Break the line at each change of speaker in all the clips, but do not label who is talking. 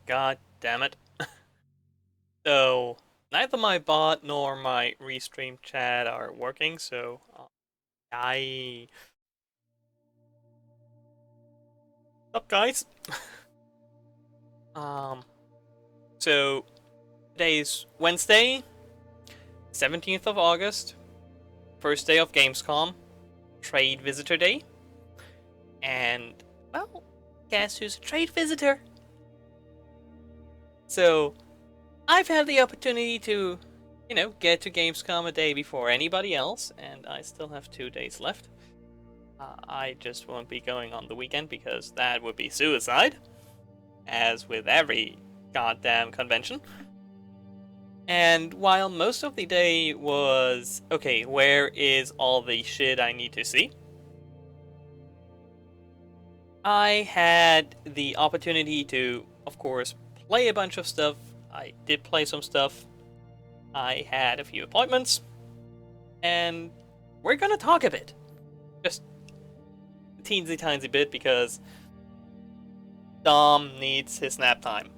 God damn it. So, neither my bot nor my restream chat are working, so I. What's up, guys? um, so today's Wednesday, 17th of August, first day of Gamescom, Trade Visitor Day, and, well, guess who's a trade visitor? So, I've had the opportunity to, get to Gamescom a day before anybody else, and I still have 2 days left. I just won't be going on the weekend because that would be suicide, as with every goddamn convention. And while most of the day was, okay, where is all the shit I need to see? I had the opportunity to, of course, play a bunch of stuff. I did play some stuff. I had a few appointments. And we're gonna talk a bit. Just a teensy tiny bit because Dom needs his nap time.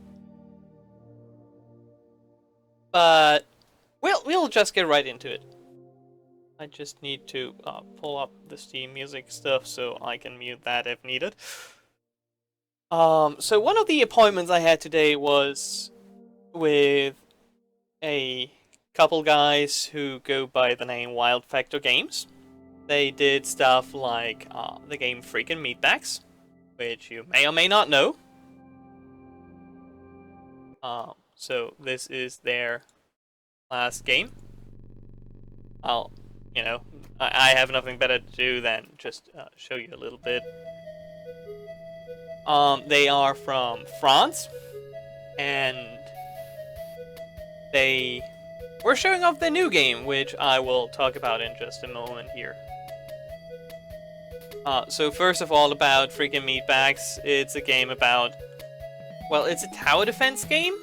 But we'll just get right into it. I just need to pull up the Steam music stuff so I can mute that if needed. So one of the appointments I had today was with a couple guys who go by the name Wild Factor Games. They did stuff like the game Freakin' Meatbags, which you may or may not know. So this is their last game. I'll, I have nothing better to do than just show you a little bit. They are from France, and they were showing off their new game, which I will talk about in just a moment here. So first of all, about freaking Meatbags, it's a game about, well, it's a tower defense game,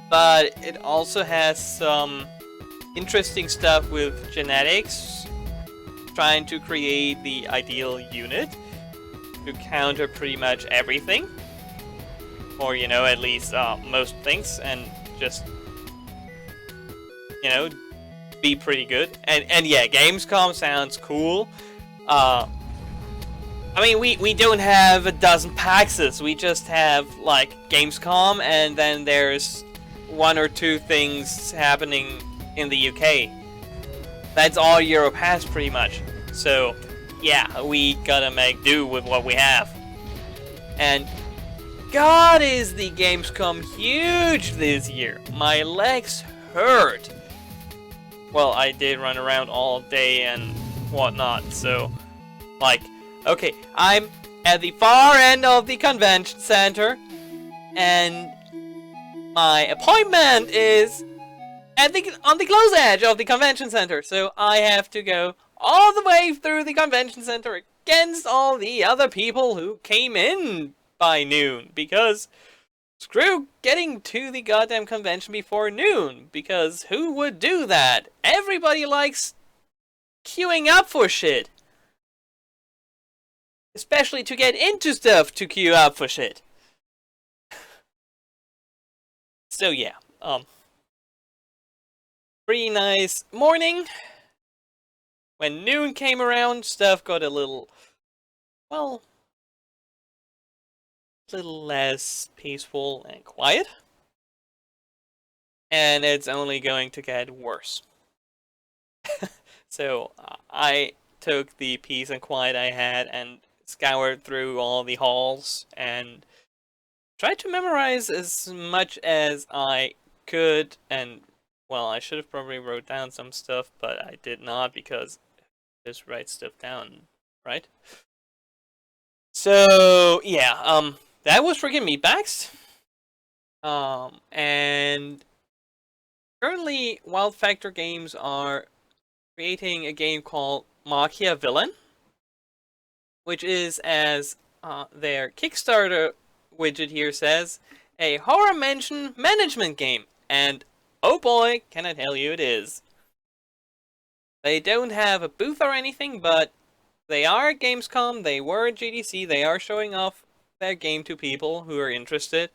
but it also has some interesting stuff with genetics, trying to create the ideal unit to counter pretty much everything, or at least most things, and just be pretty good. And yeah, Gamescom sounds cool. I mean, we don't have a dozen PAXs. We just have like Gamescom, and then there's one or two things happening in the UK. That's all Europe has pretty much. So yeah, we gotta make do with what we have. And God, is the Gamescom huge this year. My legs hurt. Well, I did run around all day and whatnot, so like, okay, I'm at the far end of the convention center, and my appointment is on the close edge of the convention center, so I have to go all the way through the convention center against all the other people who came in by noon, because screw getting to the goddamn convention before noon, because who would do that? Everybody likes queuing up for shit. Especially to get into stuff to queue up for shit. So yeah, pretty nice morning. When noon came around, stuff got a little, well, a little less peaceful and quiet. And it's only going to get worse. So I took the peace and quiet I had and scoured through all the halls and tried to memorize as much as I could. And well, I should have probably wrote down some stuff, but I did not, because I just write stuff down, right? So yeah, that was freaking Meatbags. And currently Wild Factor Games are creating a game called Villain, which is, as their Kickstarter widget here says, a horror mansion management game. And oh boy, can I tell you it is. They don't have a booth or anything, but they are at Gamescom, they were at GDC, they are showing off their game to people who are interested.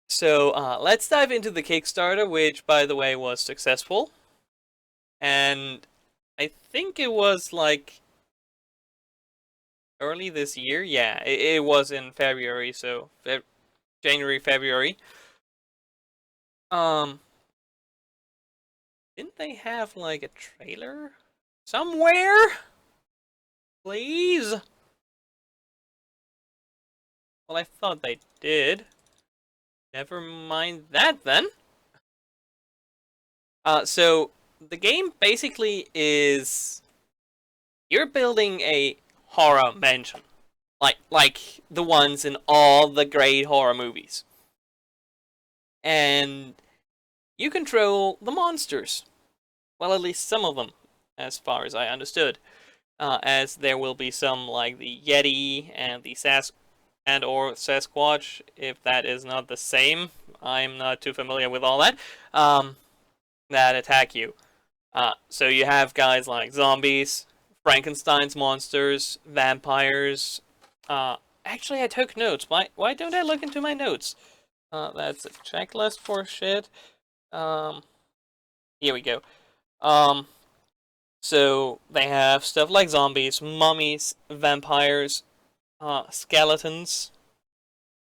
So let's dive into the Kickstarter, which, by the way, was successful. And I think it was like early this year. Yeah, it was in February, so January, February. Didn't they have like a trailer somewhere? Please? Well, I thought they did. Never mind that then. So the game basically is, you're building a horror mansion, like the ones in all the great horror movies, and you control the monsters. Well, at least some of them, as far as I understood. As there will be some like the Yeti and the or Sasquatch, if that is not the same. I'm not too familiar with all that. That attack you. So you have guys like zombies, Frankenstein's monsters, vampires. Actually, I took notes. Why don't I look into my notes? That's a checklist for shit. Here we go. So they have stuff like zombies, mummies, vampires, skeletons.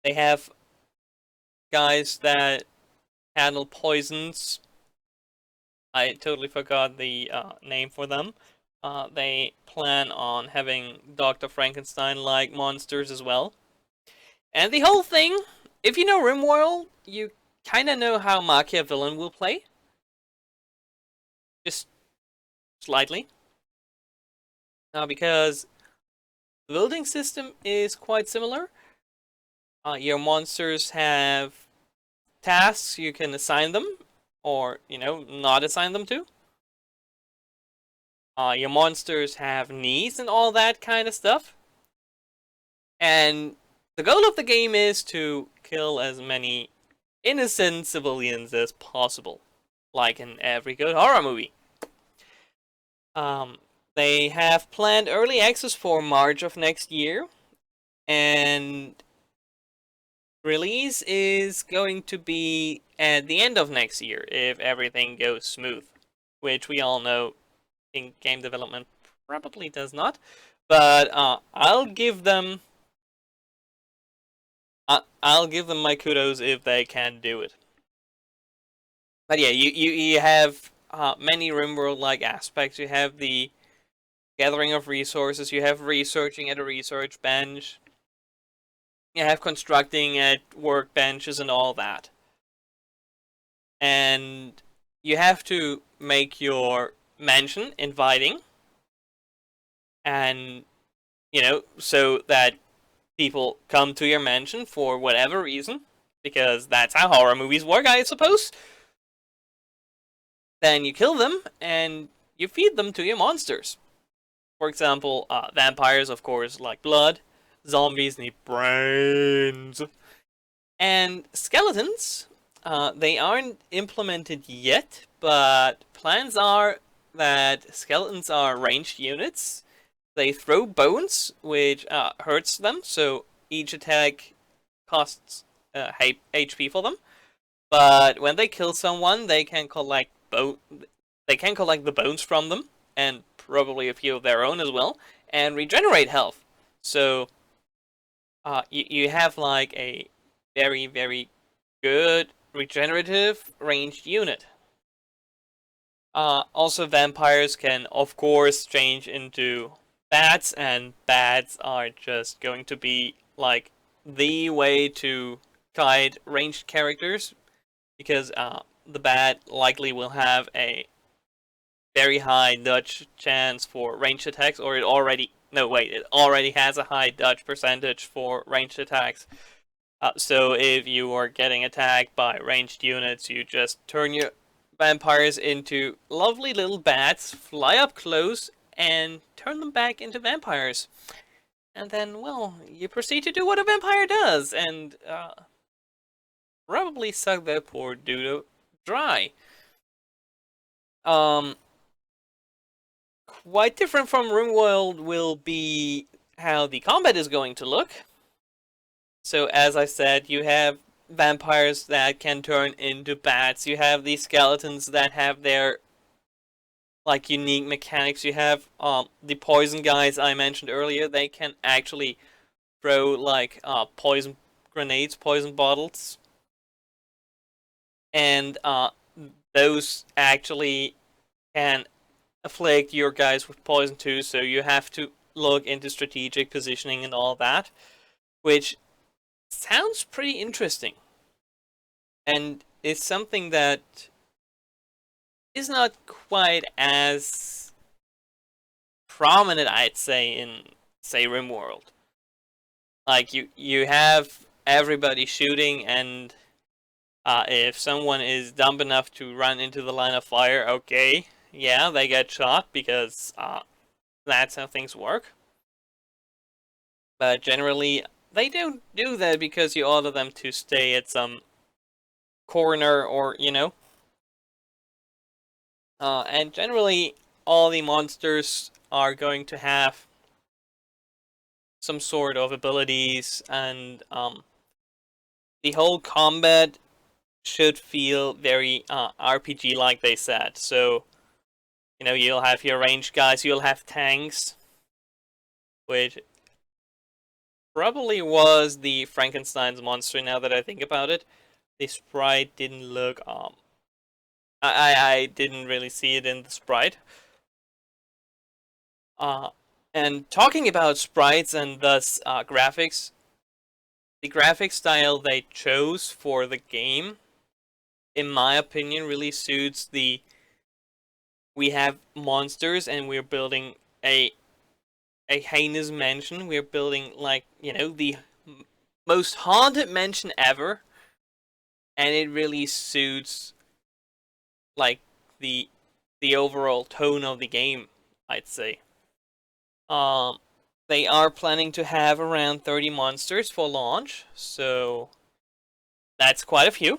They have guys that handle poisons. I totally forgot the name for them. They plan on having Dr. Frankenstein-like monsters as well. And the whole thing, if you know RimWorld, you kind of know how Villain will play. Just slightly. Because the building system is quite similar. Your monsters have tasks, you can assign them, or, not assign them to. Your monsters have needs and all that kind of stuff. And the goal of the game is to kill as many innocent civilians as possible, like in every good horror movie. Um, they have planned early access for March of next year, and release is going to be at the end of next year if everything goes smooth, which we all know in game development probably does not. But I'll give them my kudos if they can do it. But yeah, you have many RimWorld-like aspects. You have the gathering of resources. You have researching at a research bench. You have constructing at workbenches and all that. And you have to make your mansion inviting, and so that people come to your mansion for whatever reason, because that's how horror movies work, I suppose. Then you kill them and you feed them to your monsters. For example, vampires, of course, like blood. Zombies need brains. And skeletons, they aren't implemented yet, but plans are that skeletons are ranged units. They throw bones, which hurts them, so each attack costs HP for them. But when they kill someone, they can collect the bones from them, and probably a few of their own as well, and regenerate health. So you have like a very, very good regenerative ranged unit. Also, vampires can, of course, change into bats, and bats are just going to be like the way to guide ranged characters, because the bat likely will have a very high dodge chance for ranged attacks, or it already has a high dodge percentage for ranged attacks. So if you are getting attacked by ranged units, you just turn your vampires into lovely little bats, fly up close, and turn them back into vampires. And then, well, you proceed to do what a vampire does, and probably suck that poor dude dry. Quite different from RimWorld will be how the combat is going to look. So as I said, you have vampires that can turn into bats. You have these skeletons that have their like unique mechanics. You have the poison guys I mentioned earlier. They can actually throw like poison grenades, poison bottles, and those actually can afflict your guys with poison too. So you have to look into strategic positioning and all that, which sounds pretty interesting, and it's something that is not quite as prominent, I'd say, in say RimWorld. Like you have everybody shooting, and if someone is dumb enough to run into the line of fire, okay, yeah, they get shot because that's how things work. But generally, they don't do that because you order them to stay at some corner, or and generally all the monsters are going to have some sort of abilities, and the whole combat should feel very RPG like they said. So you'll have your ranged guys, you'll have tanks, which probably was the Frankenstein's monster now that I think about it. The sprite didn't look I didn't really see it in the sprite. And talking about sprites and thus graphics, the graphic style they chose for the game, in my opinion, really suits the we have monsters and we're building a heinous mansion. We're building like the most haunted mansion ever, and it really suits like the overall tone of the game. I'd say. They are planning to have around 30 monsters for launch, so that's quite a few.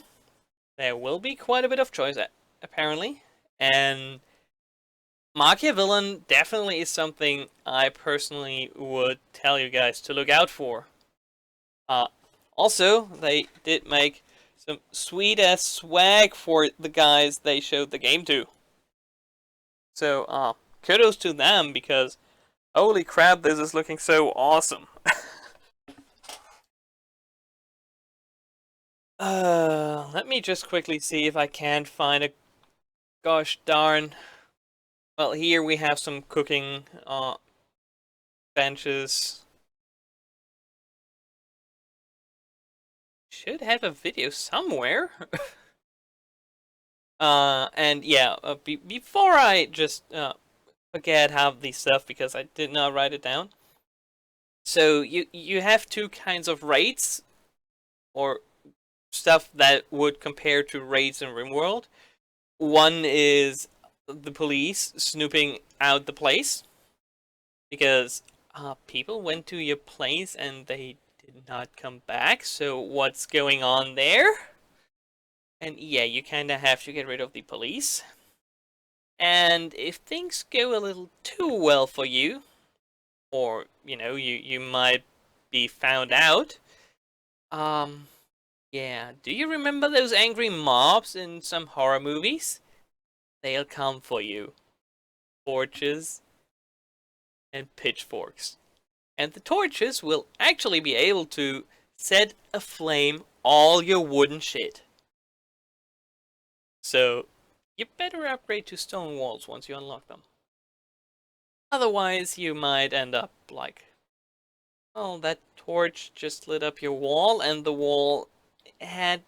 There will be quite a bit of choice, apparently, and Machiavellian definitely is something I personally would tell you guys to look out for. Uh, Also, they did make some sweet ass swag for the guys they showed the game to. So, kudos to them because holy crap, this is looking so awesome. Let me just quickly see if I can find a gosh darn. Well, here we have some cooking benches. Should have a video somewhere. And yeah, before I just forget half the stuff because I did not write it down. So you have two kinds of raids, or stuff that would compare to raids in RimWorld. One is the police snooping out the place because people went to your place and they did not come back. So what's going on there? And yeah, you kind of have to get rid of the police. And if things go a little too well for you, or you might be found out. Yeah. Do you remember those angry mobs in some horror movies? They'll come for you. Torches and pitchforks. And the torches will actually be able to set aflame all your wooden shit. So, you better upgrade to stone walls once you unlock them. Otherwise, you might end up like, oh, that torch just lit up your wall, and the wall had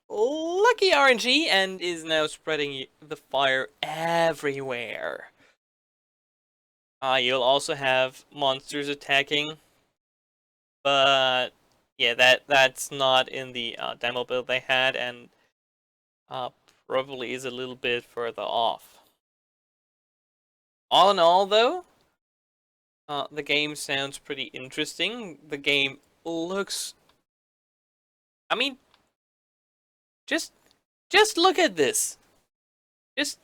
lucky RNG and is now spreading the fire everywhere. You'll also have monsters attacking, but yeah, that's not in the demo build they had, and probably is a little bit further off. All in all, though, the game sounds pretty interesting. The game looks... I mean, just look at this. Just...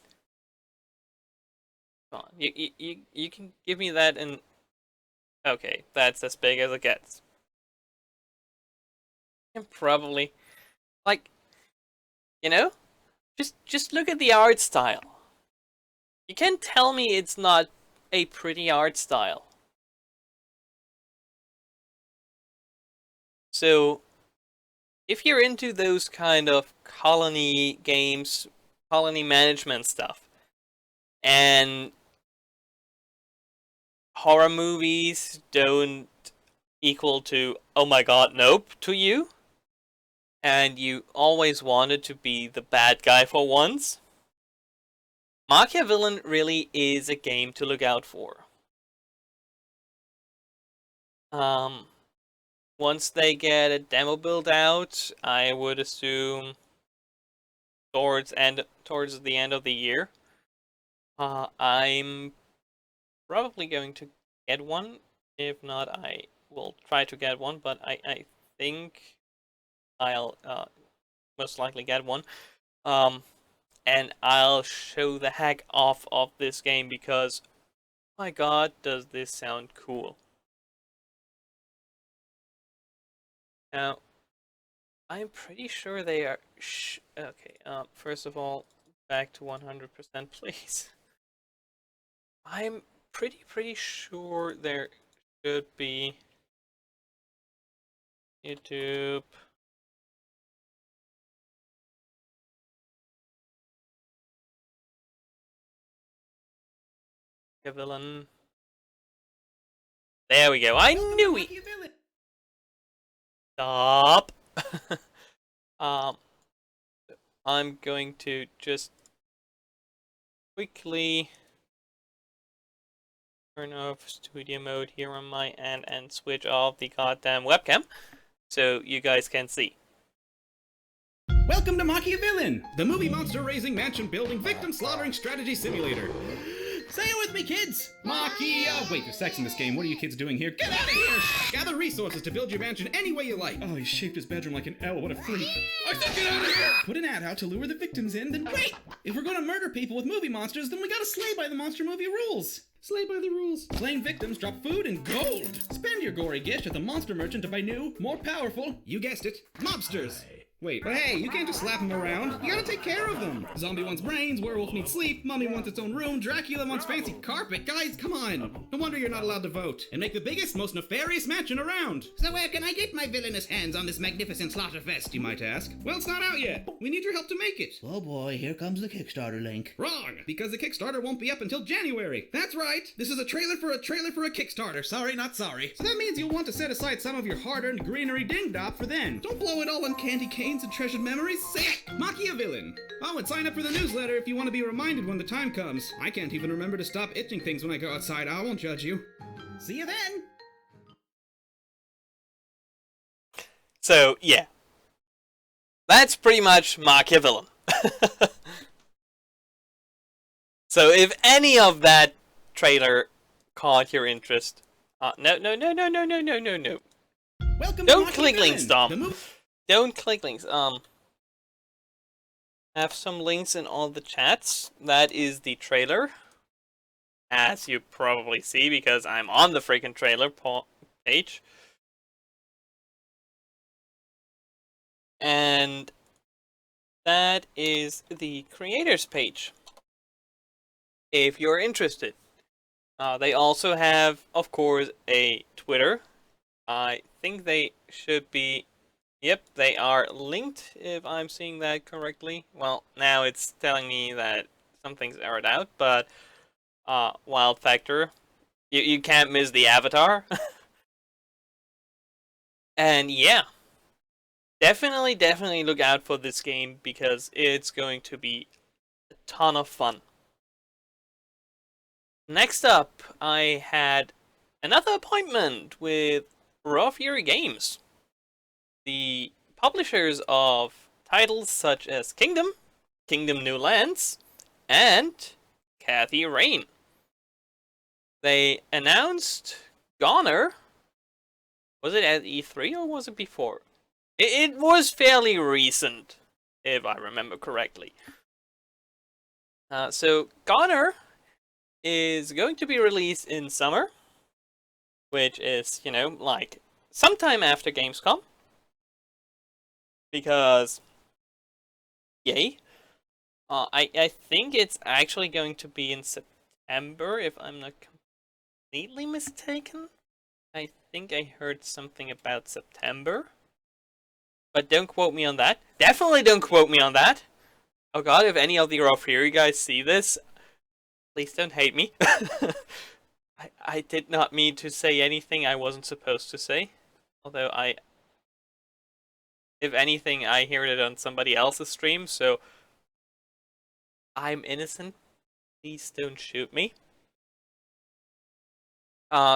Come on, you can give me that and... Okay, that's as big as it gets. And probably... Like, just look at the art style. You can't tell me it's not a pretty art style. So, if you're into those kind of colony games, colony management stuff, and horror movies don't equal to, oh my god, nope, to you, and you always wanted to be the bad guy for once, Machiavellian really is a game to look out for. Once they get a demo build out, I would assume towards the end of the year. I'm probably going to get one. If not, I will try to get one, but I think I'll most likely get one. And I'll show the heck off of this game because, my god, does this sound cool. Now, I'm pretty sure they are... okay, first of all, back to 100%, please. I'm pretty sure there should be... YouTube... Villain. There we go. I knew it. Stop. I'm going to just quickly turn off studio mode here on my end and switch off the goddamn webcam so you guys can see.
Welcome to Machiavellian, the movie monster raising, mansion building, victim slaughtering strategy simulator. Say it with me, kids! Machia! Wait, there's sex in this game. What are you kids doing here? Get out of here! Gather resources to build your mansion any way you like. Oh, he shaped his bedroom like an L. What a freak. I said get out of here! Put an ad out to lure the victims in, then wait! If we're gonna murder people with movie monsters, then we gotta slay by the monster movie rules. Slay by the rules. Slain victims drop food and gold. Spend your gory gish at the monster merchant to buy new, more powerful, you guessed it, mobsters. Wait, but hey, you can't just slap them around. You gotta take care of them. Zombie wants brains, werewolf needs sleep, mummy wants its own room, Dracula wants fancy carpet. Guys, come on. No wonder you're not allowed to vote. And make the biggest, most nefarious mansion around. So where can I get my villainous hands on this magnificent slaughterfest, you might ask? Well, it's not out yet. We need your help to make it.
Oh boy, here comes the Kickstarter link.
Wrong, because the Kickstarter won't be up until January. That's right. This is a trailer for a Kickstarter. Sorry, not sorry. So that means you'll want to set aside some of your hard-earned greenery ding-dop for then. Don't blow it all on candy canes and treasured memories. Sick! Machiavillain. Oh, and sign up for the newsletter if you want to be reminded when the time comes. I can't even remember to stop itching things when I go outside. I won't judge you. See you then.
So, yeah. That's pretty much Machiavillain. So, if any of that trailer caught your interest, no.
Welcome
Don't
to
click links, Dom.
The
Don't click links. Have some links in all the chats. That is the trailer, as you probably see because I'm on the freaking trailer page. And that is the creators page, if you're interested. They also have, of course, a Twitter. I think they should be... Yep, they are linked, if I'm seeing that correctly. Well, now it's telling me that something's aired out, but Wild Factor, you can't miss the avatar. And yeah, definitely look out for this game because it's going to be a ton of fun. Next up, I had another appointment with Raw Fury Games, the publishers of titles such as Kingdom New Lands, and Cathy Rain. They announced Goner. Was it at E3 or was it before? It was fairly recent, if I remember correctly. So Goner is going to be released in summer, which is, you know, like sometime after Gamescom. Because, yay. I think it's actually going to be in September, if I'm not completely mistaken. I think I heard something about September. But don't quote me on that. Definitely don't quote me on that. Oh god, if any of the Raw Fury guys see this, please don't hate me. I did not mean to say anything I wasn't supposed to say. Although if anything, I heard it on somebody else's stream, so I'm innocent. Please don't shoot me.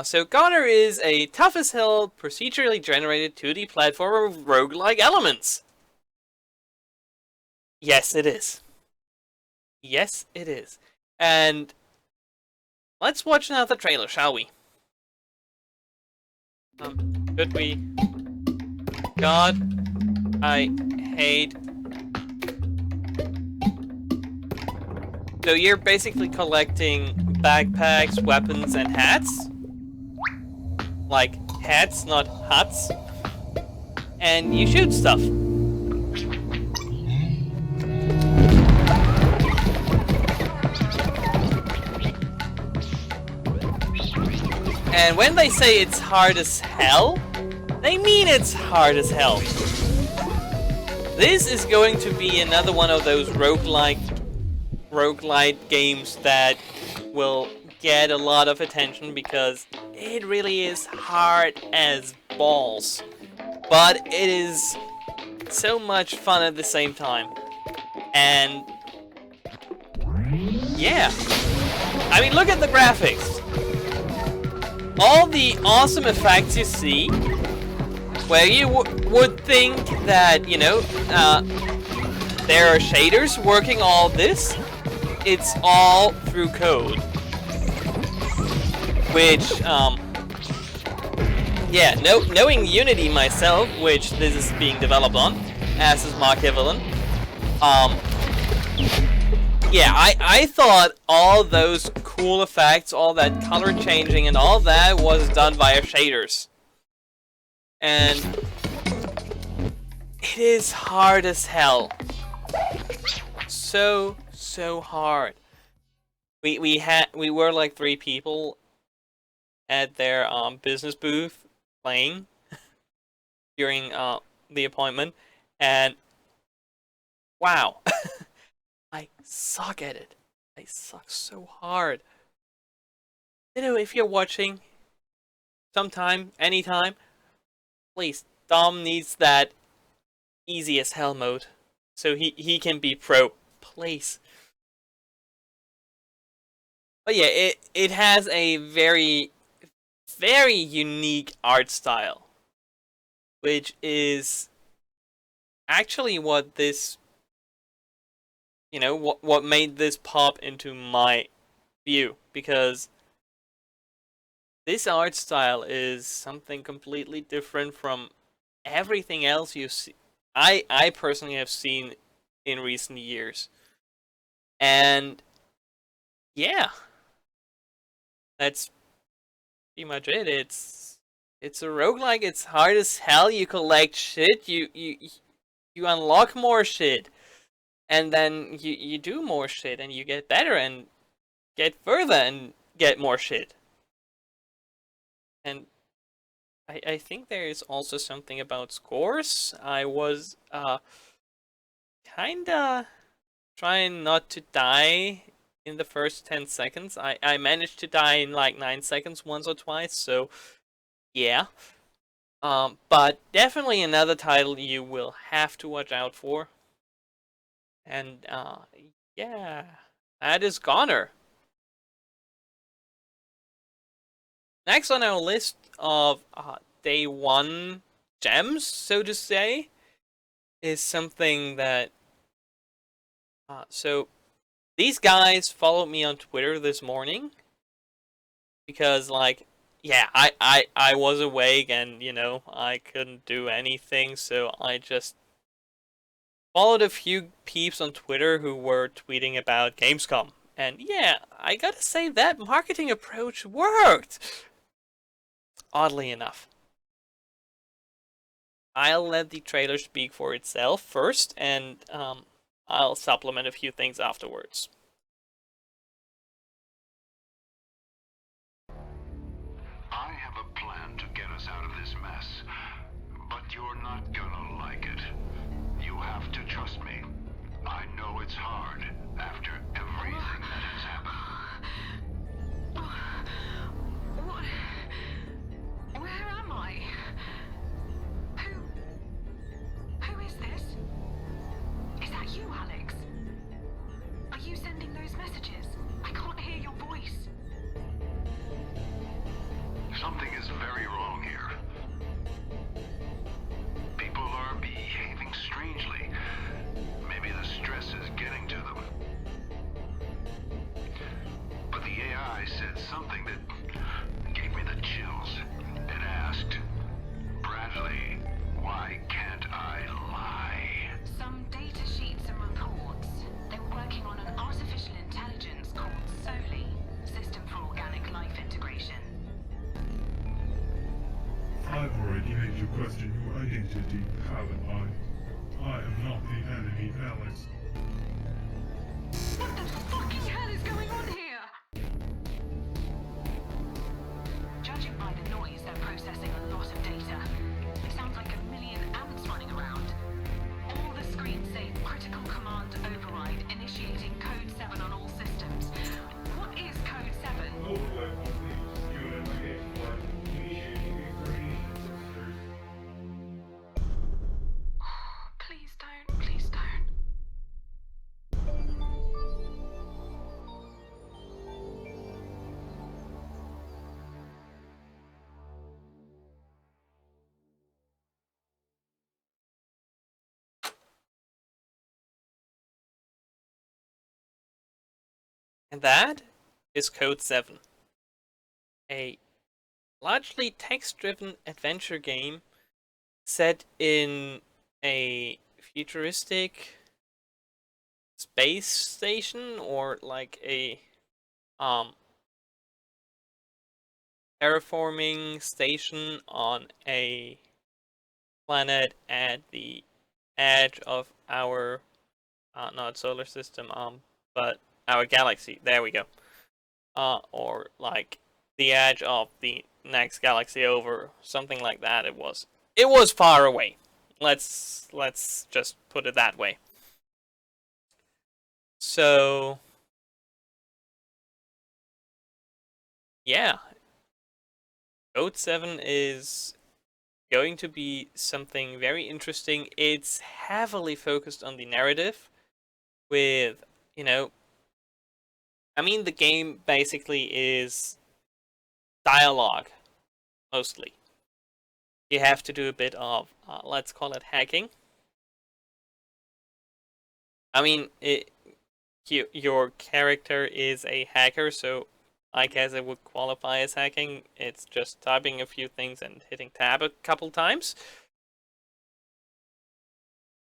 So Goner is a tough-as-hell, procedurally generated 2D platformer with roguelike elements. Yes, it is. Yes, it is. And let's watch another trailer, shall we? Could we? God. I hate... So you're basically collecting backpacks, weapons, and hats? Like, hats, not huts. And you shoot stuff. And when they say it's hard as hell, they mean it's hard as hell. This is going to be another one of those roguelike games that will get a lot of attention because it really is hard as balls. But it is so much fun at the same time. And yeah. I mean, look at the graphics. All the awesome effects you see, where you would think that, you know, there are shaders working all this, it's all through code. which yeah, knowing Unity myself, which this is being developed on, as is Mark Evelyn, yeah, I thought all those cool effects, all that color changing and all that was done via shaders. And it is hard as hell. So hard. We were like 3 people at their business booth playing during the appointment, and wow. I suck at it. I suck so hard. You know, if you're watching sometime, anytime, please, Dom needs that easy as hell mode so he can be pro. Please. But yeah, it has a very unique art style, which is actually what this, you know, what made this pop into my view, because this art style is something completely different from everything else you see. I personally have seen in recent years. And yeah, that's pretty much it. It's a roguelike. It's hard as hell. You collect shit. You unlock more shit, and then you do more shit, and you get better and get further and get more shit. And I think there is also something about scores. I was kinda trying not to die in the first 10 seconds. I managed to die in like 9 seconds once or twice, so yeah. But definitely another title you will have to watch out for. And yeah, that is Goner. Next on our list of day 1 gems, so to say, is something that so these guys followed me on Twitter this morning because, like, yeah, I was awake and, you know, I couldn't do anything, so I just followed a few peeps on Twitter who were tweeting about Gamescom. And yeah, I gotta say that marketing approach worked! Oddly enough. I'll let the trailer speak for itself first, and I'll supplement a few things afterwards.
I have a plan to get us out of this mess, but you're not gonna like it. You have to trust me. I know it's hard after everything that has happened.
What? Where am I? Who is this? Is that you, Alex? Are you sending those messages? I can't hear your voice.
Something is very wrong here. People are behaving strangely. Maybe the stress is getting to them. But the AI said something that gave me the chills. It asked, Bradley, why can't I lie?
Some data sheets and reports. They were working on an artificial intelligence called SOLI, System for Organic Life Integration.
I've already made you question your identity, haven't I? I am not the enemy, Alex.
What the fucking hell is going on here? Judging by the noise, they're processing a lot of data. It sounds like a million ants running around. All the screens say critical command override initiating code 7 on all systems. What is code 7?
Overlay complete. Unit engaged flight. Initiating a grenade cluster.
Please don't, please don't.
And that is Code 7. a largely text-driven adventure game set in a futuristic space station, or like a um terraforming station on a planet at the edge of our not solar system, but our galaxy. There we go. Or like the edge of the next galaxy over, something like that. It was far away. Let's just put it that way. So yeah, Code 7 is going to be something very interesting. It's heavily focused on the narrative with, you know, I mean, the game basically is dialogue mostly. You have to do a bit of, let's call it hacking. I mean, your character is a hacker, so I guess it would qualify as hacking. It's just typing a few things and hitting tab a couple times.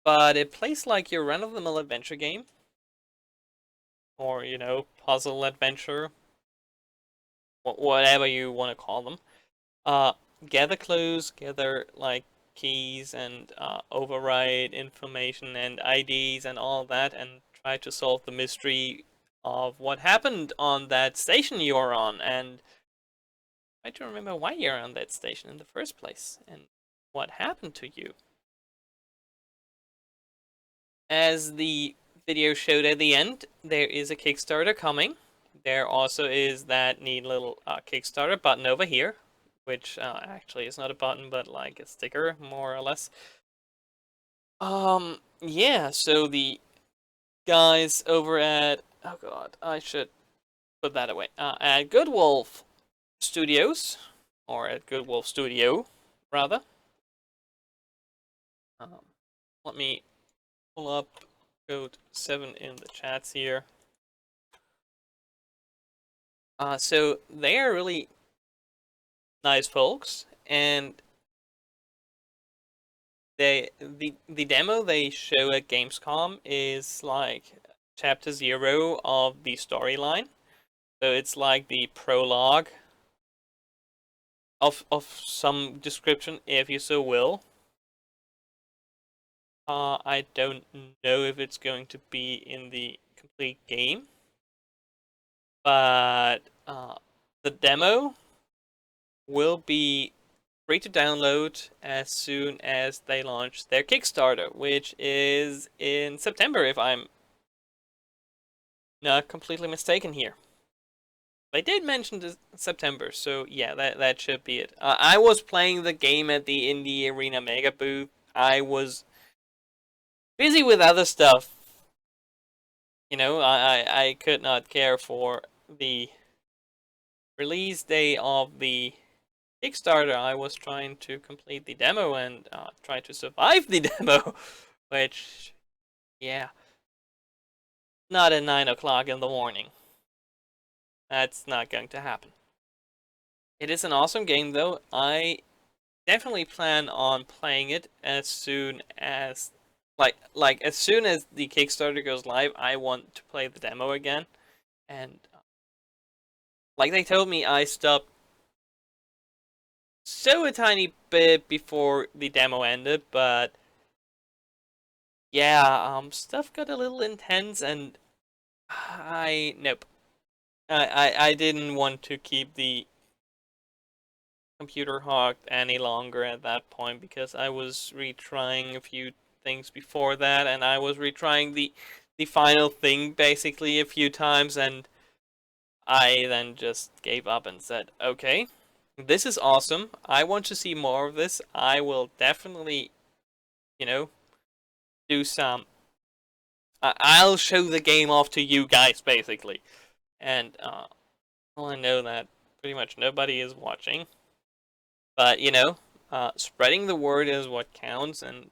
But it plays like your run-of-the-mill adventure game. Or, you know, puzzle adventure. Whatever you want to call them. Gather clues, gather, like, keys and override information and IDs and all that, and try to solve the mystery of what happened on that station you're on, and try to remember why you're on that station in the first place and what happened to you. As the video showed at the end, there is a Kickstarter coming. There also is that neat little Kickstarter button over here, which actually is not a button, but like a sticker, more or less. Yeah, so the guys over at, oh god, I should put that away, at Good Wolf Studios, or at Good Wolf Studio, rather. Let me pull up Code 7 in the chats here. So they are really nice folks, and the demo they show at Gamescom is like chapter 0 of the storyline. So it's like the prologue of some description, if you so will. I don't know if it's going to be in the complete game, but the demo will be free to download as soon as they launch their Kickstarter, which is in September, if I'm not completely mistaken here. They did mention September, so yeah, that should be it. I was playing the game at the Indie Arena Mega booth. I was busy with other stuff. You know, I could not care for the release day of the Kickstarter. I was trying to complete the demo and try to survive the demo, which, yeah, not at 9 o'clock in the morning. That's not going to happen. It is an awesome game, though. I definitely plan on playing it as soon as, like as soon as the Kickstarter goes live. I want to play the demo again, and like they told me, I stopped so a tiny bit before the demo ended, but yeah, stuff got a little intense, and nope. I didn't want to keep the computer hooked any longer at that point, because I was retrying a few things before that, and I was retrying the final thing basically a few times, and I then just gave up and said, okay, this is awesome. I want to see more of this. I will definitely, you know, do some. I'll show the game off to you guys, basically. And, well, I know that pretty much nobody is watching. But, you know, spreading the word is what counts, and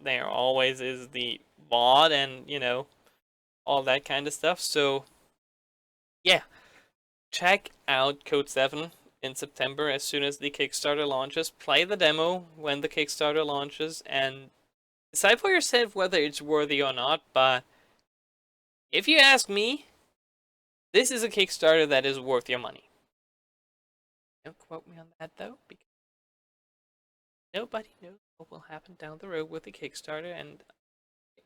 there always is the VOD and, you know, all that kind of stuff. So, yeah, check out Code 7. in September as soon as the Kickstarter launches. Play the demo when the Kickstarter launches and decide for yourself whether it's worthy or not. But if you ask me, this is a Kickstarter that is worth your money. Don't quote me on that though, because nobody knows what will happen down the road with the Kickstarter, and I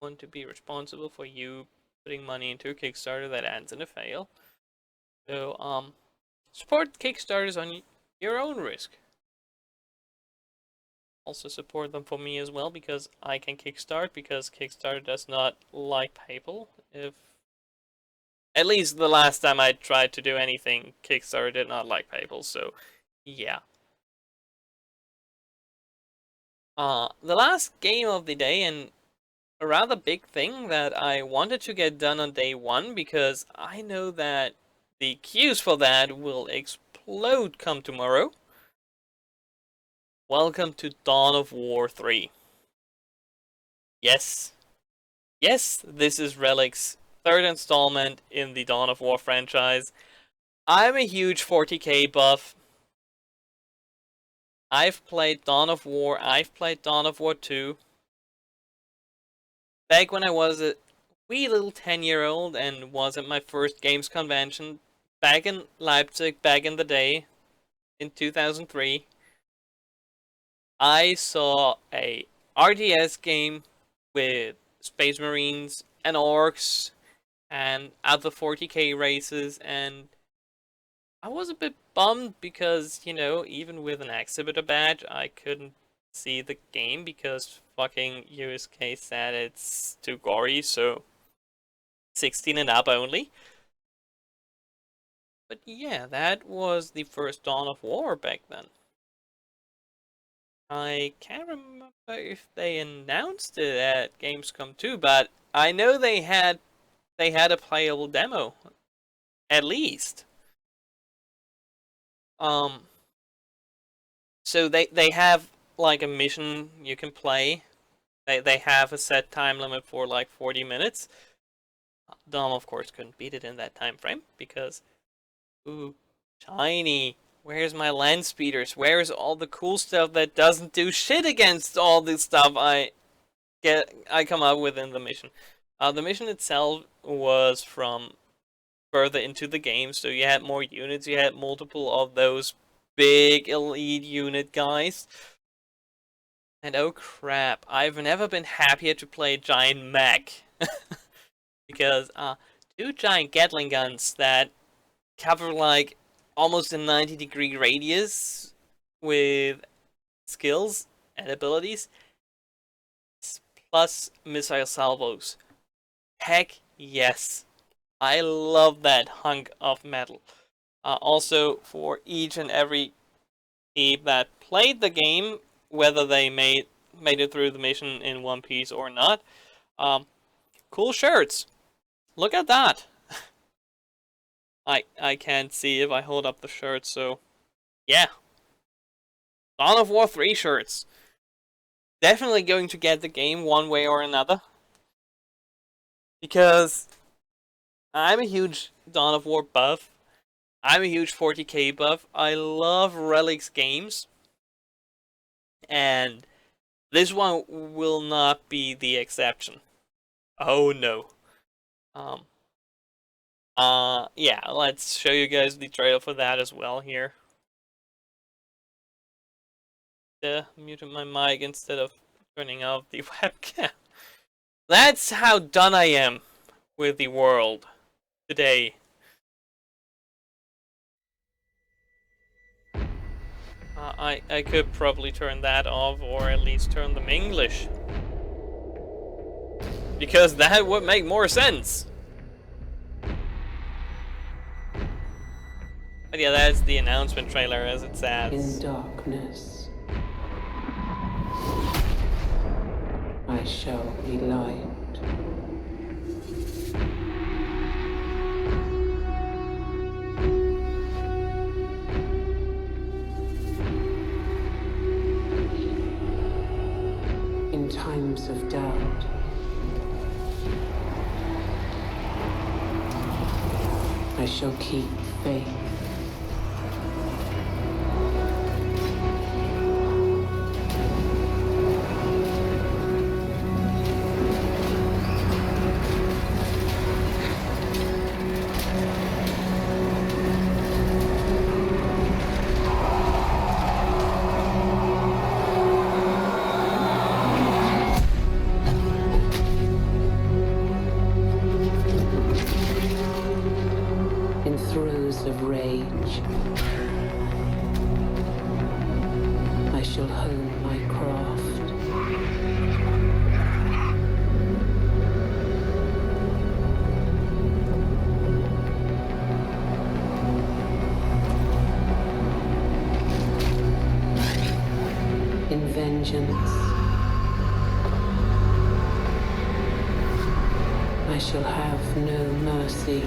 want to be responsible for you putting money into a Kickstarter that ends in a fail. So, support Kickstarters on your own risk. Also support them for me as well, because I can kickstart, because Kickstarter does not like PayPal. If at least the last time I tried to do anything, Kickstarter did not like PayPal, so yeah. The last game of the day, and a rather big thing that I wanted to get done on day one, because I know that the queues for that will explode come tomorrow. Welcome to Dawn of War 3. Yes. Yes, this is Relic's third installment in the Dawn of War franchise. I'm a huge 40k buff. I've played Dawn of War, I've played Dawn of War 2. Back when I was a wee little 10-year-old and was at my first games convention, back in Leipzig, back in the day, in 2003, I saw a RTS game with Space Marines and Orcs and other 40k races, and I was a bit bummed because, you know, even with an exhibitor badge, I couldn't see the game because fucking USK said it's too gory, so 16 and up only. But yeah, that was the first Dawn of War back then. I can't remember if they announced it at Gamescom too, but I know they had a playable demo, at least. So they have like a mission you can play. They have a set time limit for like 40 minutes. Dom of course couldn't beat it in that time frame because, ooh, shiny. Where's my land speeders? Where's all the cool stuff that doesn't do shit against all the stuff I come up with in the mission? The mission itself was from further into the game, so you had more units, you had multiple of those big elite unit guys. And oh crap, I've never been happier to play giant mech. Because, two giant Gatling guns that cover like almost a 90-degree radius with skills and abilities, plus missile salvos. Heck yes. I love that hunk of metal. Also, for each and every team that played the game, whether they made it through the mission in one piece or not, cool shirts. Look at that. I can't see if I hold up the shirt, so yeah. Dawn of War 3 shirts. Definitely going to get the game one way or another. Because I'm a huge Dawn of War buff. I'm a huge 40k buff. I love Relic's games. And this one will not be the exception. Oh no. Yeah, let's show you guys the trailer for that as well here. Muted my mic instead of turning off the webcam. That's how done I am with the world today. I could probably turn that off, or at least turn them English. Because that would make more sense. But yeah, that's the announcement trailer as it says.
In darkness, I shall be light. In times of doubt, I shall keep faith. vengeance. I shall have no mercy.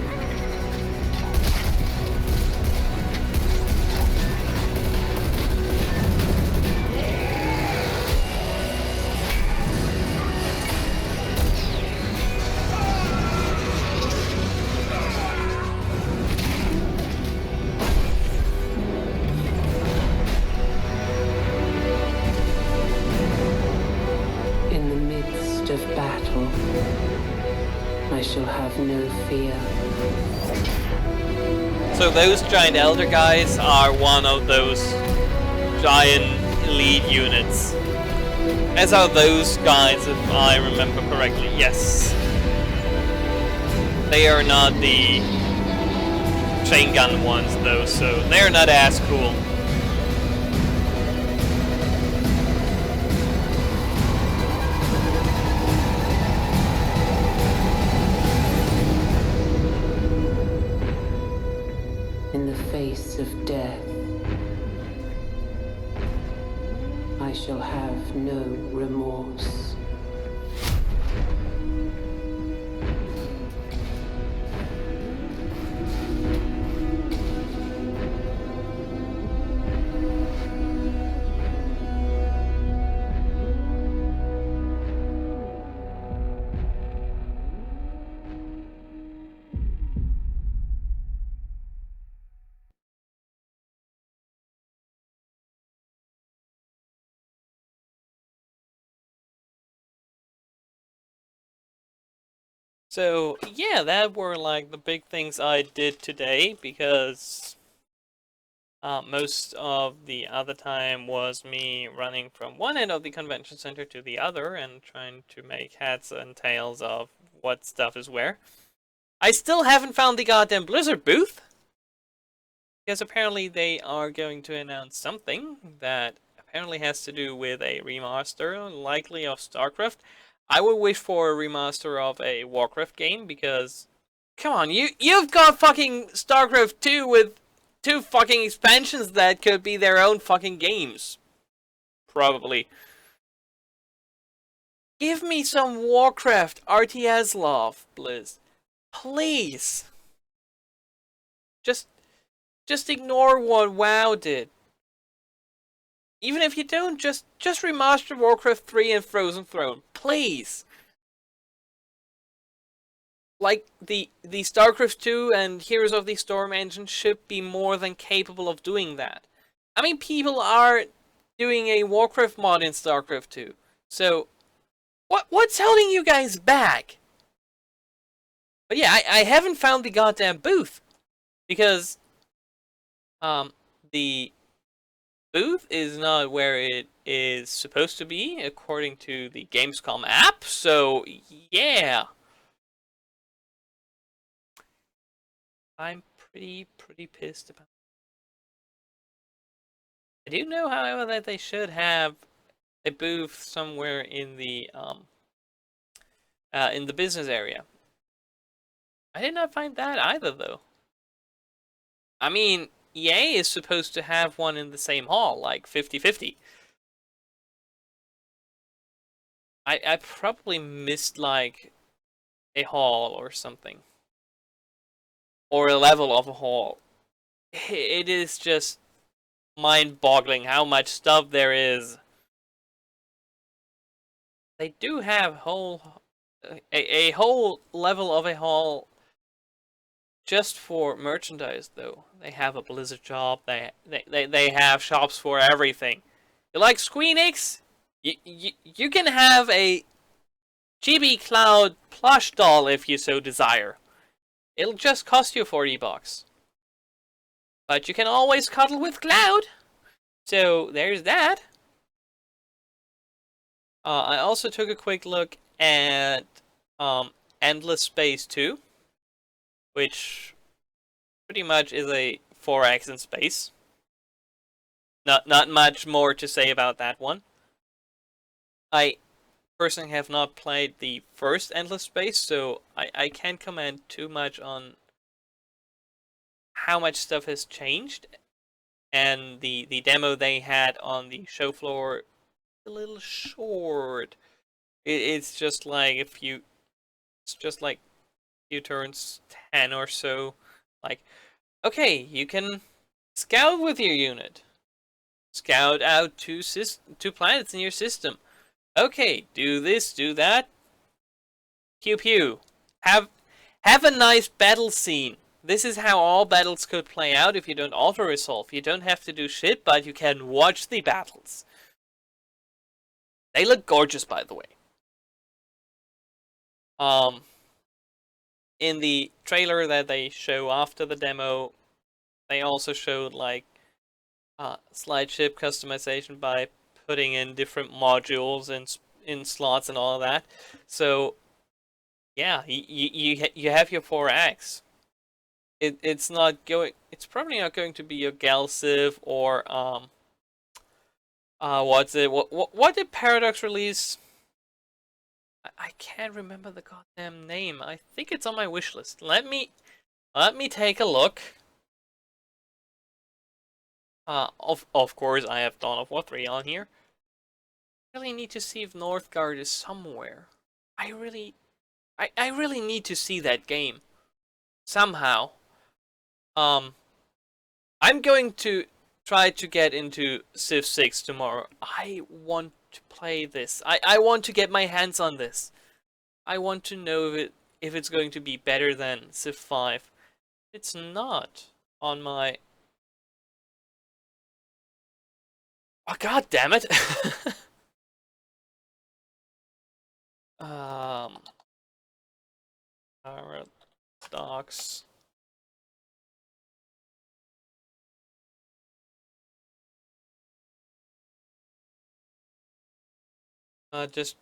In the midst of battle, I shall have no fear.
So those giant elder guys are one of those giant elite units. As are those guys, if I remember correctly. Yes. They are not the chain gun ones though, so they're not as cool.
In the face of death, I shall have no remorse.
So yeah, that were like the big things I did today, because most of the other time was me running from one end of the convention center to the other and trying to make heads and tails of what stuff is where. I still haven't found the goddamn Blizzard booth, because apparently they are going to announce something that apparently has to do with a remaster, likely of StarCraft. I would wish for a remaster of a Warcraft game, because come on, you've got fucking StarCraft 2 with 2 fucking expansions that could be their own fucking games. Probably. Give me some Warcraft RTS love, Blizz. Please. Just ignore what WoW did. Even if you don't, just remaster Warcraft 3 and Frozen Throne, please. Like, the StarCraft 2 and Heroes of the Storm engine should be more than capable of doing that. I mean, people are doing a Warcraft mod in StarCraft 2. So, what's holding you guys back? But yeah, I haven't found the goddamn booth. Because, the booth is not where it is supposed to be, according to the Gamescom app, so yeah. I'm pretty pissed about it. I do know, however, that they should have a booth somewhere in the business area. I did not find that either, though. I mean, EA is supposed to have one in the same hall, like 50-50. I probably missed, like, a hall or something. Or a level of a hall. It is just mind-boggling how much stuff there is. They do have a whole level of a hall just for merchandise, though. They have a Blizzard shop. They have shops for everything. You like Squeenix? You can have a Chibi Cloud plush doll if you so desire. It'll just cost you $40. But you can always cuddle with Cloud. So there's that. I also took a quick look at Endless Space 2, which pretty much is a 4X in space. Not much more to say about that one. I personally have not played the first Endless Space, so I can't comment too much on how much stuff has changed. And the demo they had on the show floor a little short. It's just like a few. It's just like few turns, 10 or so. Like, okay, you can scout with your unit. Scout out two planets in your system. Okay, do this, do that. Pew pew. Have a nice battle scene. This is how all battles could play out if you don't auto-resolve. You don't have to do shit, but you can watch the battles. They look gorgeous, by the way. In the trailer that they show after the demo, they also showed like slide ship customization by putting in different modules and in slots and all of that. So yeah, you have your 4X. It's not going. It's probably not going to be your Galciv or what's it? What did Paradox release? I can't remember the goddamn name. I think it's on my wish list. Let me take a look. Of course I have Dawn of War 3 on here. I really need to see if Northgard is somewhere. I really need to see that game somehow. I'm going to try to get into Civ 6 tomorrow. I want to play this. I want to get my hands on this. I want to know if it's going to be better than Civ 5. It's not on my... Oh, god damn it! Docs.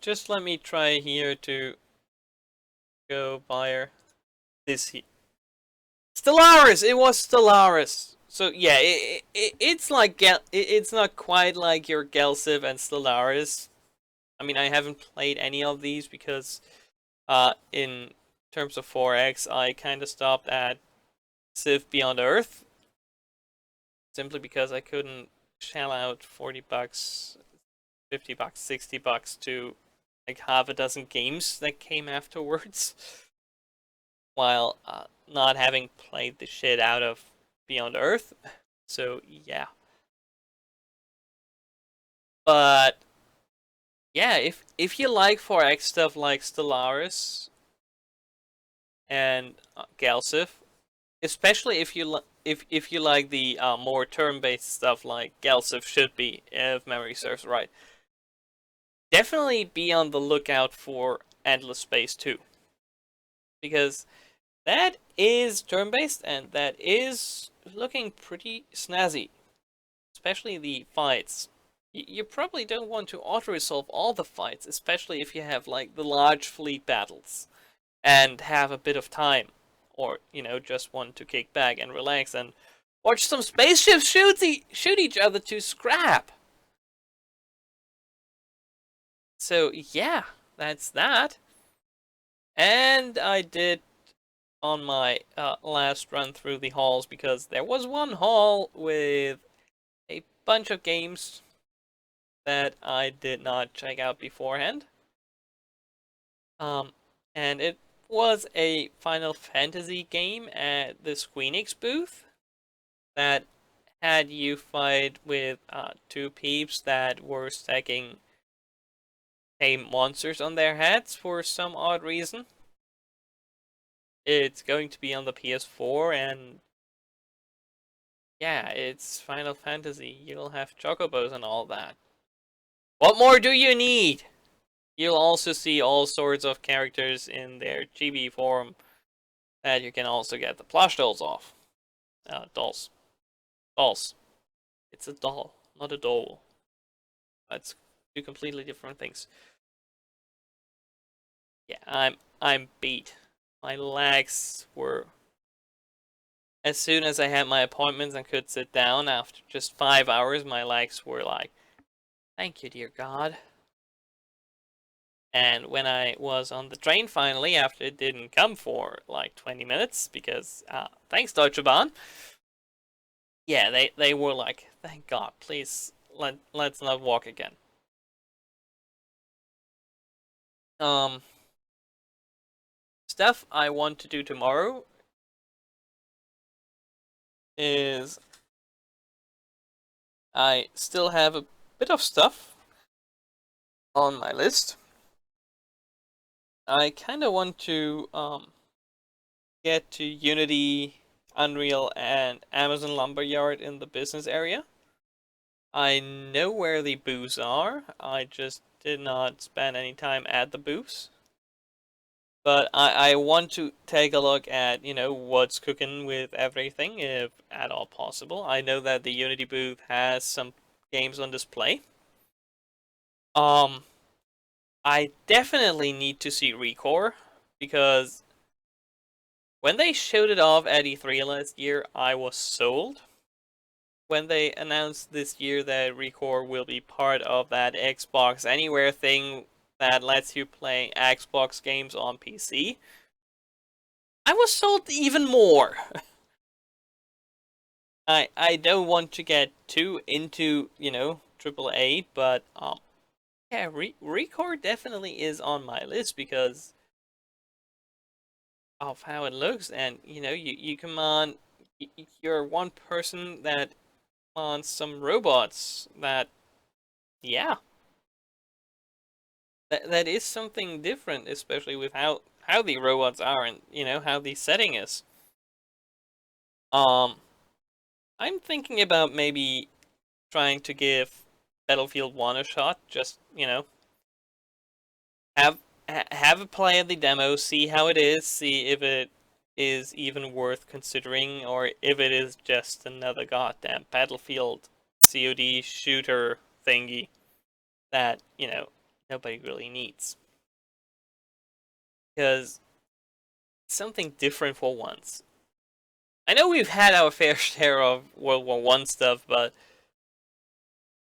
Just let me try here to go buyer this here. Stellaris! It was Stellaris! So yeah, it's like it's not quite like your Galciv and Stellaris. I mean, I haven't played any of these because in terms of 4X, I kind of stopped at Civ Beyond Earth. Simply because I couldn't shell out 40 bucks, 50 bucks, 60 bucks to like half a dozen games that came afterwards. While not having played the shit out of Beyond Earth. So yeah. But yeah, if you like 4X stuff like Stellaris and Galciv, especially if you like the more turn-based stuff like Galciv should be, if memory serves right, definitely be on the lookout for Endless Space 2. Because that is turn-based and that is looking pretty snazzy. Especially the fights. You probably don't want to auto-resolve all the fights, especially if you have like the large fleet battles and have a bit of time. Or, you know, just want to kick back and relax and watch some spaceships shoot each other to scrap. So yeah, that's that. And I did on my last run through the halls, because there was one hall with a bunch of games that I did not check out beforehand. And it was a Final Fantasy game at the Squeenix booth that had you fight with two peeps that were stacking monsters on their heads for some odd reason. It's going to be on the PS4, and yeah, it's Final Fantasy. You'll have chocobos and all that. What more do you need? You'll also see all sorts of characters in their chibi form that you can also get the plush dolls off. Dolls. Dolls. It's a doll, not a doll. That's two completely different things. Yeah, I'm beat. My legs were... As soon as I had my appointments and could sit down after just 5 hours, my legs were like, thank you, dear God. And when I was on the train finally, after it didn't come for like 20 minutes, because thanks Deutsche Bahn, yeah, they were like, thank God, please let's not walk again. Um, stuff I want to do tomorrow is I still have a bit of stuff on my list. I kind of want to get to Unity, Unreal, and Amazon Lumberyard in the business area. I know where the booths are. I just did not spend any time at the booths. But I want to take a look at, what's cooking with everything, if at all possible. I know that the Unity booth has some games on display. I definitely need to see Recore, because when they showed it off at E3 last year, I was sold. When they announced this year that Recore will be part of that Xbox Anywhere thing that lets you play Xbox games on PC, I was sold even more. I don't want to get too into, AAA, but yeah, Recore definitely is on my list because of how it looks, and you come on, you're one person that wants some robots. That, yeah, that is something different, especially with how the robots are, and how the setting is. Um, I'm thinking about maybe trying to give Battlefield 1 a shot. Just have have a play of the demo, see how it is, see if it is even worth considering, or if it is just another goddamn Battlefield COD shooter thingy that nobody really needs. Because something different for once. I know we've had our fair share of World War One stuff, but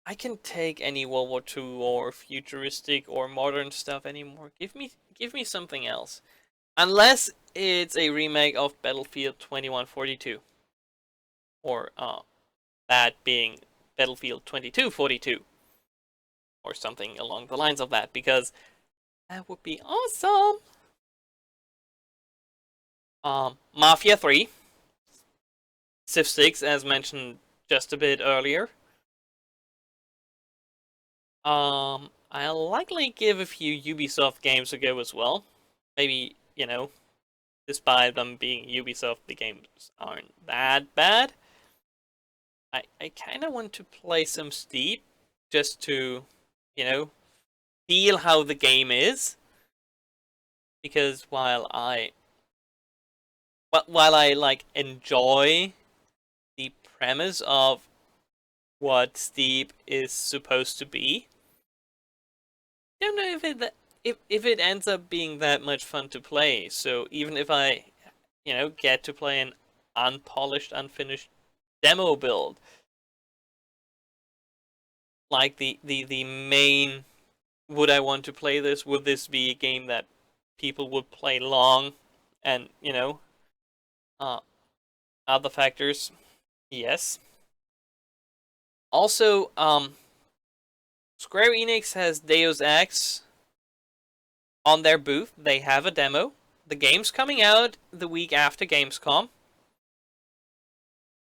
I can take any World War Two or futuristic or modern stuff anymore. Give me something else. Unless it's a remake of Battlefield 2142. Or that being Battlefield 2242. Or something along the lines of that, because that would be awesome. Mafia 3. Civ 6, as mentioned just a bit earlier. I'll likely give a few Ubisoft games a go as well. Maybe, despite them being Ubisoft, the games aren't that bad. I kind of want to play some Steep, just to, feel how the game is. Because while I like enjoy the premise of what Steep is supposed to be, I don't know if it ends up being that much fun to play. So even if I, get to play an unpolished, unfinished demo build, like the main, would I want to play this? Would this be a game that people would play long? And uh, other factors, yes. Also, Square Enix has Deus Ex on their booth. They have a demo. The game's coming out the week after Gamescom.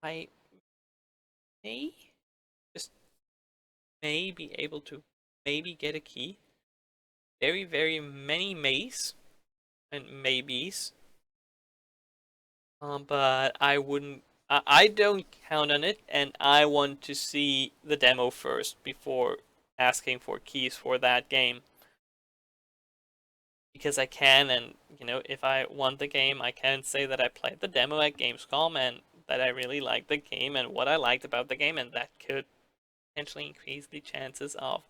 I may just may be able to maybe get a key. Very, very many mays and maybes. But I wouldn't. I don't count on it, and I want to see the demo first before asking for keys for that game. Because I can, and if I want the game, I can say that I played the demo at Gamescom and that I really liked the game and what I liked about the game, and that could potentially increase the chances of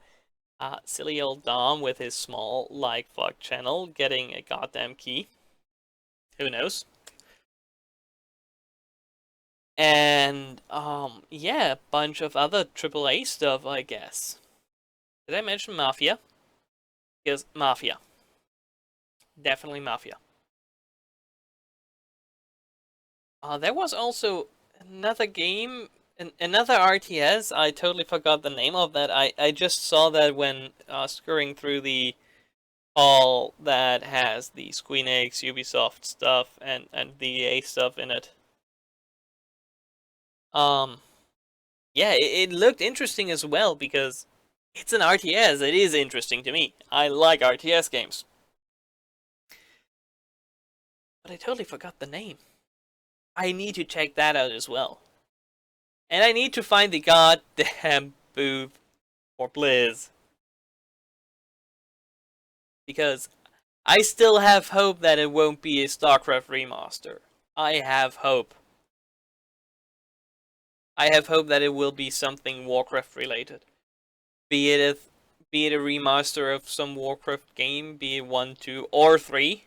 silly old Dom with his small like fuck channel getting a goddamn key. Who knows? And yeah, a bunch of other AAA stuff, I guess. Did I mention Mafia? Because Mafia. Definitely Mafia. There was also another game, another RTS. I totally forgot the name of that. I just saw that when scurrying through the all that has the Square Enix, Ubisoft stuff, and the EA stuff in it. Um, yeah, it looked interesting as well because it's an RTS. It is interesting to me. I like RTS games, but I totally forgot the name. I need to check that out as well, and I need to find the goddamn booth for Blizz because I still have hope that it won't be a StarCraft remaster. I have hope. I have hope that it will be something Warcraft related. Be it a remaster of some Warcraft game, be it 1, 2, or 3,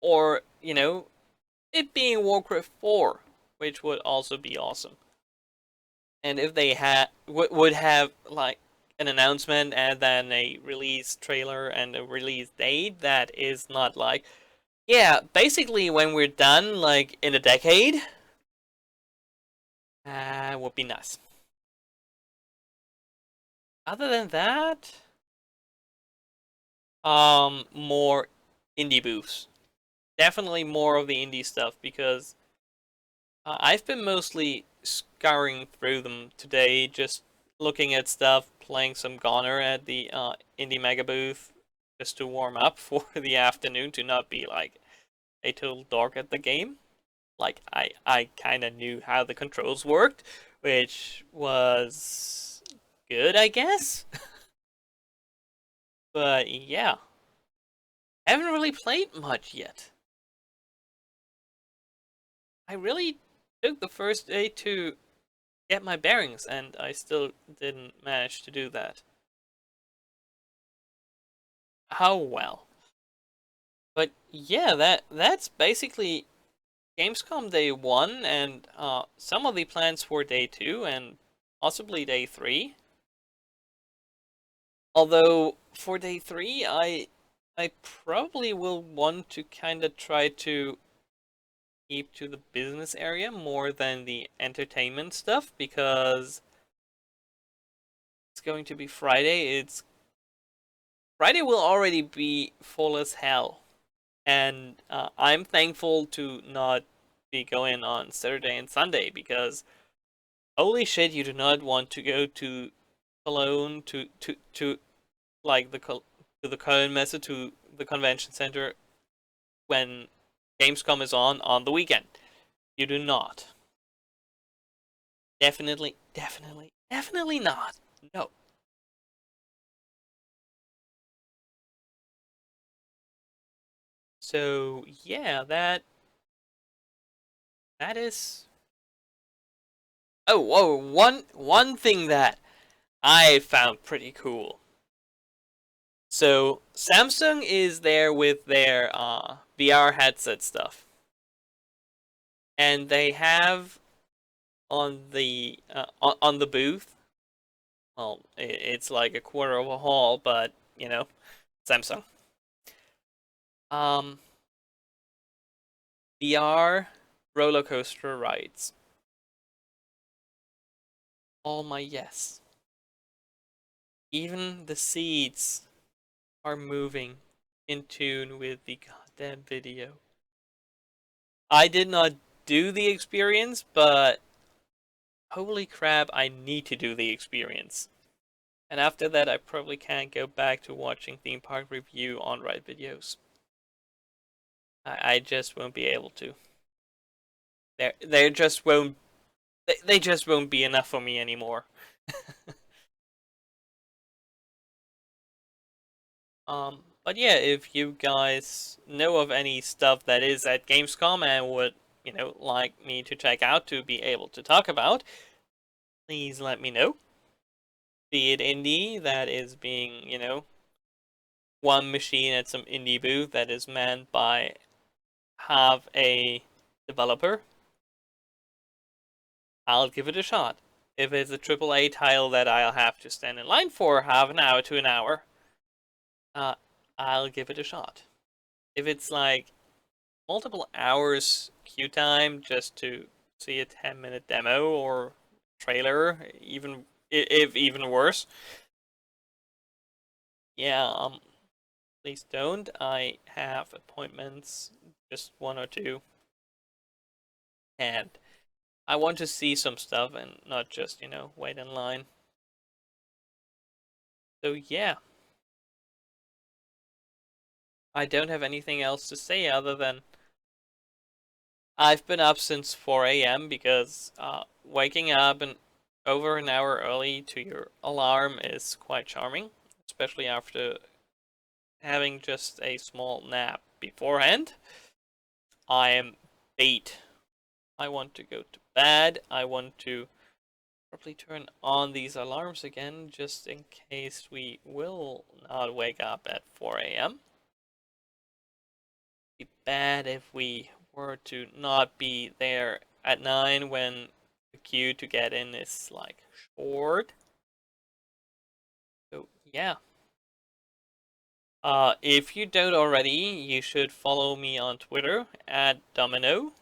or, it being Warcraft 4, which would also be awesome. And if they would have like an announcement and then a release trailer and a release date that is not like, yeah, basically when we're done, like in a decade, would be nice. Other than that, more indie booths. Definitely more of the indie stuff because I've been mostly scouring through them today, just looking at stuff, playing some Goner at the indie mega booth, just to warm up for the afternoon to not be like a total dog at the game. Like I kind of knew how the controls worked, which was good, I guess. But yeah, haven't really played much yet. I really took the first day to get my bearings, and I still didn't manage to do that. How well. But yeah, that's basically Gamescom day 1 and some of the plans for day 2 and possibly day 3. Although for day 3 I probably will want to kind of try to keep to the business area more than the entertainment stuff because it's going to be Friday. Friday will already be full as hell, and I'm thankful to not be going on Saturday and Sunday because holy shit, you do not want to go to Cologne to like to the Cologne Messe to the convention center when Gamescom is on the weekend. You do not. Definitely not. No. So yeah, that is. Oh, whoa! One thing that I found pretty cool. So Samsung is there with their VR headset stuff, and they have on the on the booth. Well, it's like a quarter of a hall, but Samsung. Um, VR roller coaster rides. All my yes. Even the seats are moving in tune with the goddamn video. I did not do the experience, but holy crap, I need to do the experience. And after that, I probably can't go back to watching theme park review on ride videos. I just won't be able to. There just won't they just won't be enough for me anymore. But yeah, if you guys know of any stuff that is at Gamescom and would, like me to check out to be able to talk about, please let me know. Be it indie that is being, one machine at some indie booth that is manned by half a developer, I'll give it a shot. If it's a AAA title that I'll have to stand in line for half an hour to an hour, uh, I'll give it a shot. If it's like multiple hours queue time just to see a 10-minute demo or trailer, even if even worse, yeah, Please don't. I have appointments, just one or two, and I want to see some stuff and not just, wait in line. So yeah, I don't have anything else to say other than I've been up since 4 a.m. because waking up over an hour early to your alarm is quite charming, especially after having just a small nap beforehand. I am beat. I want to go to bed. I want to probably turn on these alarms again just in case we will not wake up at 4 a.m. Be bad if we were to not be there at 9 when the queue to get in is like short. So yeah. If you don't already, you should follow me on Twitter at Domino.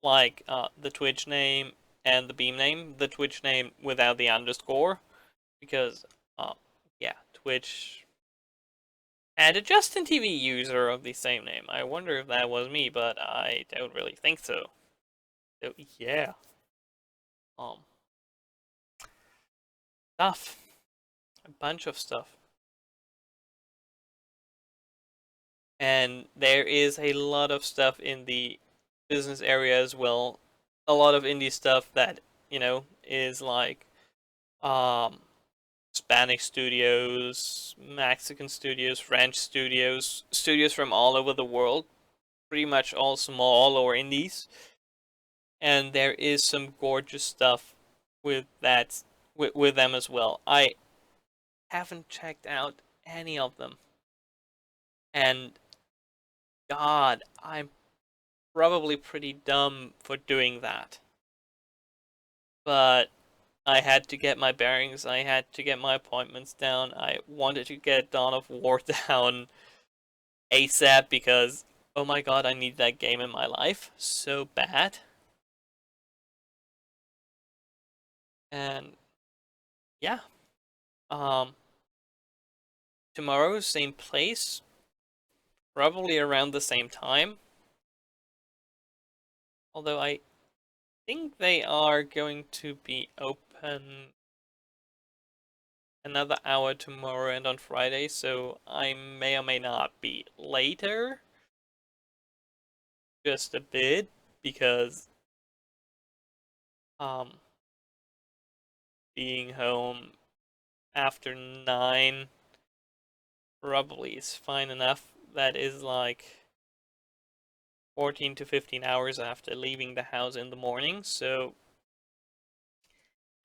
Like the Twitch name and the Beam name. The Twitch name without the underscore. Because, yeah, Twitch had a Justin TV user of the same name. I wonder if that was me, but I don't really think so. So, yeah. Stuff. A bunch of stuff. And there is a lot of stuff in the business area as well. A lot of indie stuff that, is like, Spanish studios, Mexican studios, French studios, studios from all over the world, pretty much all small or indies. And there is some gorgeous stuff with that with them as well. I haven't checked out any of them. And God, I'm probably pretty dumb for doing that. But I had to get my bearings, I had to get my appointments down, I wanted to get Dawn of War down ASAP because, oh my god, I need that game in my life so bad. And yeah, tomorrow, same place, probably around the same time. Although I think they are going to be open another hour tomorrow and on Friday, so I may or may not be later. Just a bit, because being home after 9 probably is fine enough. That is like 14 to 15 hours after leaving the house in the morning, so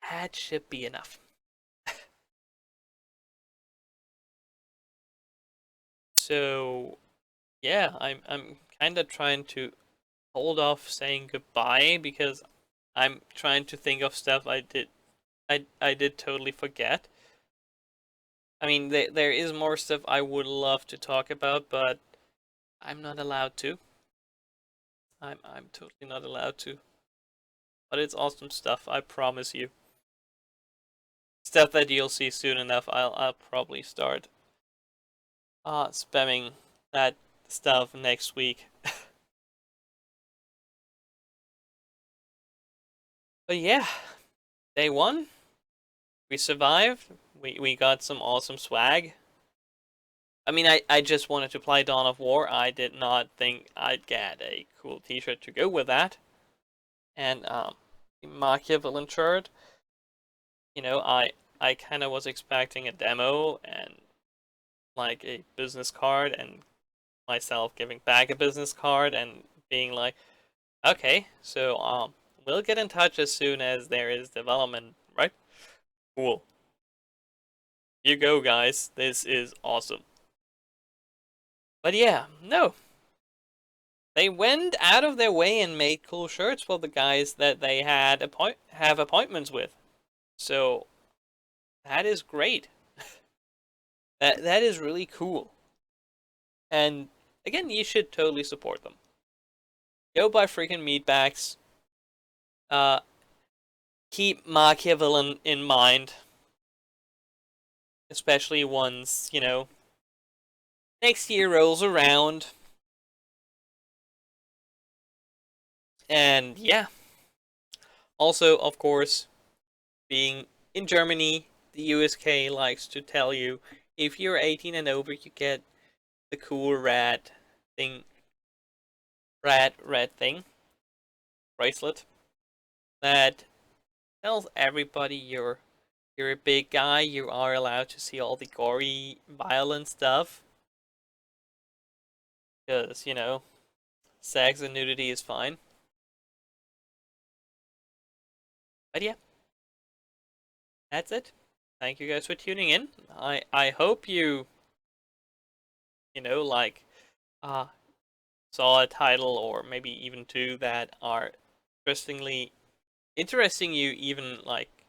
that should be enough. So yeah, I'm kind of trying to hold off saying goodbye because I'm trying to think of stuff I did totally forget. I mean, there is more stuff I would love to talk about, but I'm not allowed to. I'm totally not allowed to. But it's awesome stuff, I promise you. Stuff that you'll see soon enough. I'll probably start spamming that stuff next week. But yeah, day 1, we survived. We got some awesome swag. I mean, I just wanted to play Dawn of War. I did not think I'd get a cool t-shirt to go with that. And the Machiavellian shirt, I kind of was expecting a demo and like a business card and myself giving back a business card and being like, okay, so we'll get in touch as soon as there is development, right? Cool. You go, guys. This is awesome. But yeah, no. They went out of their way and made cool shirts for the guys that they have appointments with. So that is great. That is really cool. And again, you should totally support them. Go buy freaking meatbacks. Keep Machiavellian in mind. Especially once, next year rolls around, and yeah. Also, of course, being in Germany, the USK likes to tell you if you're 18 and over, you get the cool thing, red thing bracelet that tells everybody you're a big guy. You are allowed to see all the gory, violent stuff because sex and nudity is fine. But yeah, that's it. Thank you guys for tuning in. I hope like uh saw a title or maybe even two that are interesting you even like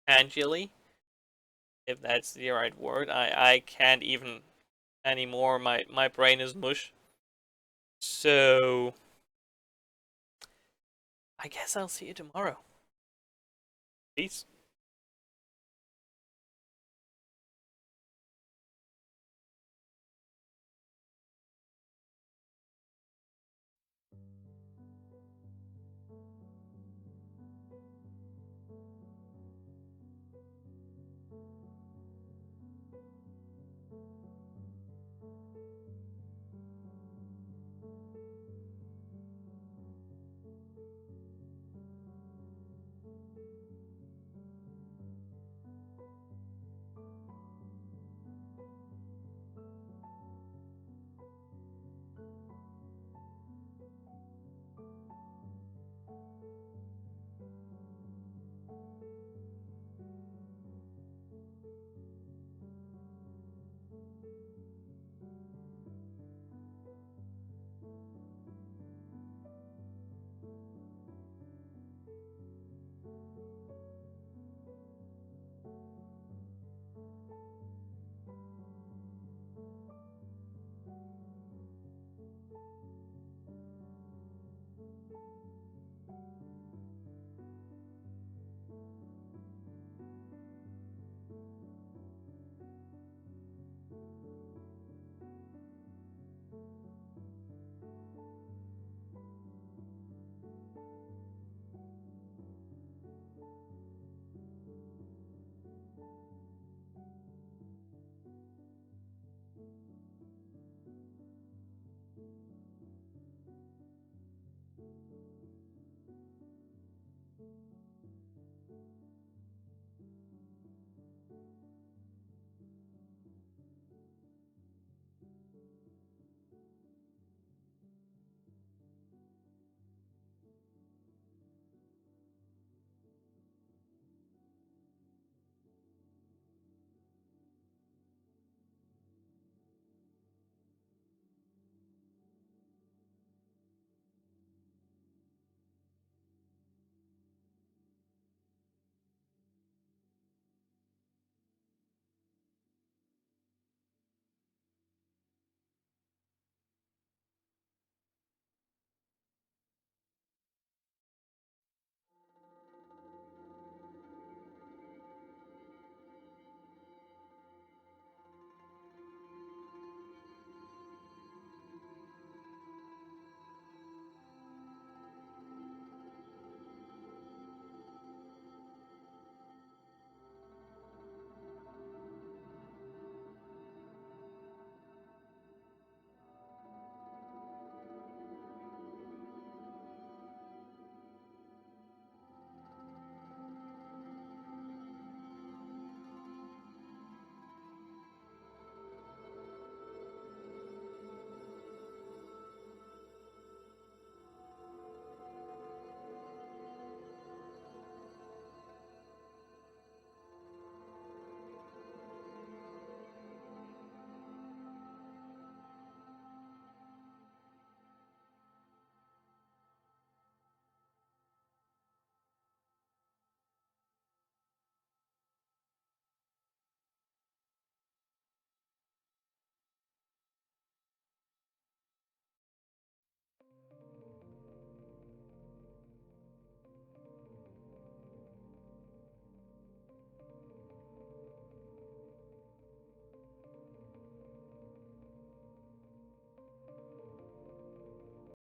tangibly, if that's the right word. I can't even anymore. My brain is mush. So I guess I'll see you tomorrow. Peace.